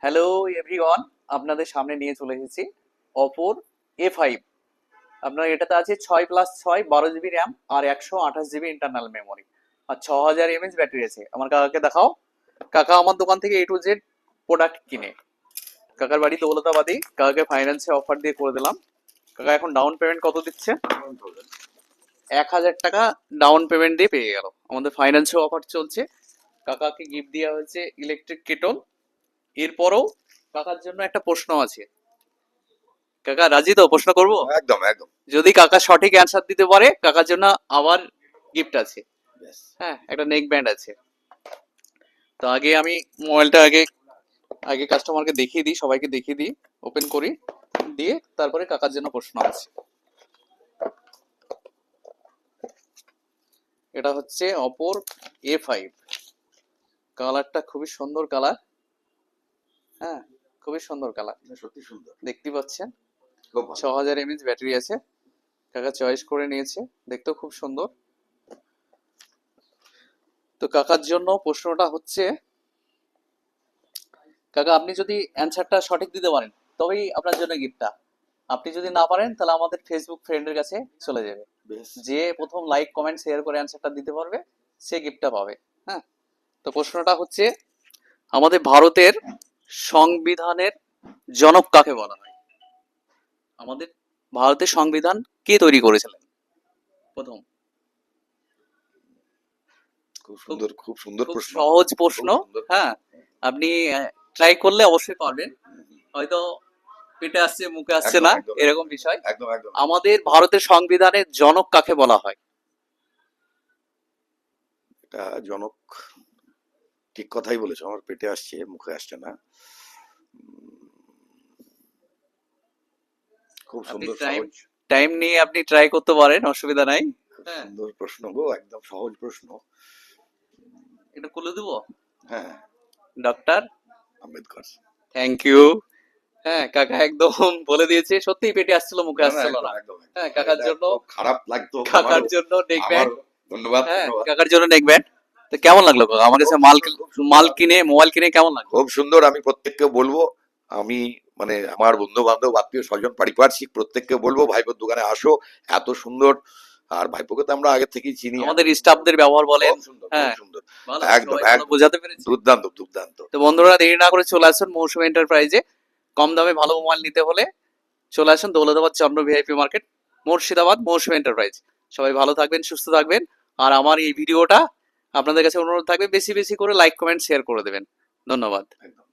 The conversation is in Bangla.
হ্যালো এভরিওয়ান, আপনাদের সামনে নিয়ে চলে এসেছি অপোর A5। আপনার এটাতে আছে 6+6 12 জিবি র্যাম আর 128 জিবি ইন্টারনাল মেমোরি আর 6000 mAh ব্যাটারি আছে। আমার কাকাকে দেখাও। কাকা আমার দোকান থেকে A to Z প্রোডাক্ট কিনে। কাকার বাড়ি দৌলতাবাদী। কাকাকে ফাইন্যান্সে অফার দিয়ে করে দিলাম। কাকা এখন ডাউন পেমেন্ট কত দিচ্ছে? 1000 টাকা ডাউন পেমেন্ট দিয়ে পেয়ে গেল। আমাদের ফাইন্যান্সে অফার চলছে। কাকাকে গিফট দেওয়া হয়েছে ইলেকট্রিক কেটল। এরপরও কাকার জন্য একটা প্রশ্ন আছে। কাকা রাজি তো? প্রশ্ন করব? একদম একদম। যদি কাকা সঠিক অ্যান্সার দিতে পারে কাকার জন্য আবার গিফট আছে। Yes. হ্যাঁ, একটা নেক ব্যান্ড আছে। তো আগে আমি মোবাইলটা আগে কাস্টমারকে দেখিয়ে দিই, সবাইকে দেখিয়ে দিই, ওপেন করি, দিয়ে তারপরে কাকার জন্য প্রশ্ন আছে। এটা হচ্ছে অপোর A5। কালারটা খুবই সুন্দর কালার। হ্যাঁ, খুবই সুন্দর কালার, সত্যি সুন্দর, দেখতে পাচ্ছেন। খুব ভালো। 6000 mAh ব্যাটারি আছে। কাকা চয়েস করে নিয়েছে, দেখতেও খুব সুন্দর। তো কাকার জন্য প্রশ্নটা হচ্ছে, কাকা আপনি যদি অ্যান্সারটা সঠিক দিতে পারেন তবেই আপনার জন্য গিফটটা। আপনি যদি না পারেন তাহলে আমাদের ফেসবুক ফ্রেন্ডের কাছে চলে যাবে। বেশ। যে প্রথম লাইক কমেন্ট শেয়ার করে অ্যান্সারটা দিতে পারবে সে গিফটটা পাবে। হ্যাঁ, তো প্রশ্নটা হচ্ছে, আমাদের ভারতের সংবিধানের জনক কাকে বলা হয়? আমাদের ভারতের সংবিধান কে তৈরি করেছিলেন প্রথম? খুব সুন্দর, খুব সুন্দর খুব প্রশ্ন। সহজ প্রশ্ন। খুব সুন্দর। হ্যাঁ, আপনি ট্রাই করলে অবশ্যই পারবেন। হয়তো পেটে আসছে মুখে আসছে একদম, না, একদম, এরকম বিষয়। একদম একদম। আমাদের ভারতের সংবিধানের জনক কাকে বলা হয়? এটা জনক, ঠিক কথাই বলেছো। আমার পেটে আসছে, মুখে আসছে না। খুব আপনি সুন্দর, টাইম সহজ। টাইম নিয়ে আপনি ট্রাই করতে পারেন, অসুবিধা নাই। খুব হ্যাঁ, সুন্দর প্রশ্ন গো, একদম সহজ প্রশ্ন। এটা খুলে দেবো। হ্যাঁ, ডক্টর আম্বেদকর। Thank you. হ্যাঁ, কাকা একদম বলে দিয়েছে, সত্যিই পেটে আসছিল মুখে না না, আসছিল একদম না। একদম একদম। হ্যাঁ, কাকার এটা জন্য, খুব খারাপ লাগতো কাকার আমারও। জন্য দেখবেন। আমারও। ধন্যবাদ, হ্যাঁ, ধন্যবাদ। কাকার জন্য দেখবেন। তো কেমন লাগলো কাকা আমার কাছে খুব মাল সুন্দর, খুব সুন্দর। মাল কিনে মোবাইল কিনে কেমন লাগলো? খুব সুন্দর। আমি প্রত্যেককে বলবো, আমি মানে আমার বন্ধু বান্ধব আত্মীয় স্বজন পারিপার্শ্বিক প্রত্যেককে বলবো ভাইপোর দোকানে আসো। এত সুন্দর। আর ভাইপোকে তো আমরা আগে থেকেই চিনি। আমাদের স্টাফদের ব্যবহার বলেন। খুব সুন্দর, খুব হ্যাঁ, সুন্দর। ভালো, একদম সবাই ভালো একদম। বোঝাতে পেরেছি। দুর্দান্ত দুর্দান্ত। তো বন্ধুরা দেরি না করে চলে আসুন মৌসুমী এন্টারপ্রাইজে। কম দামে ভালো মোবাইল নিতে হলে চলে আসুন দৌলতাবাদ চন্দ্র ভিআইপি মার্কেট, মুর্শিদাবাদ, মৌসুমী এন্টারপ্রাইজ। সবাই ভালো থাকবেন, সুস্থ থাকবেন। আর আমার এই ভিডিওটা আপনাদের কাছে অনুরোধ থাকবে বেশি বেশি করে লাইক কমেন্ট শেয়ার করে দেবেন। ধন্যবাদ। একদম।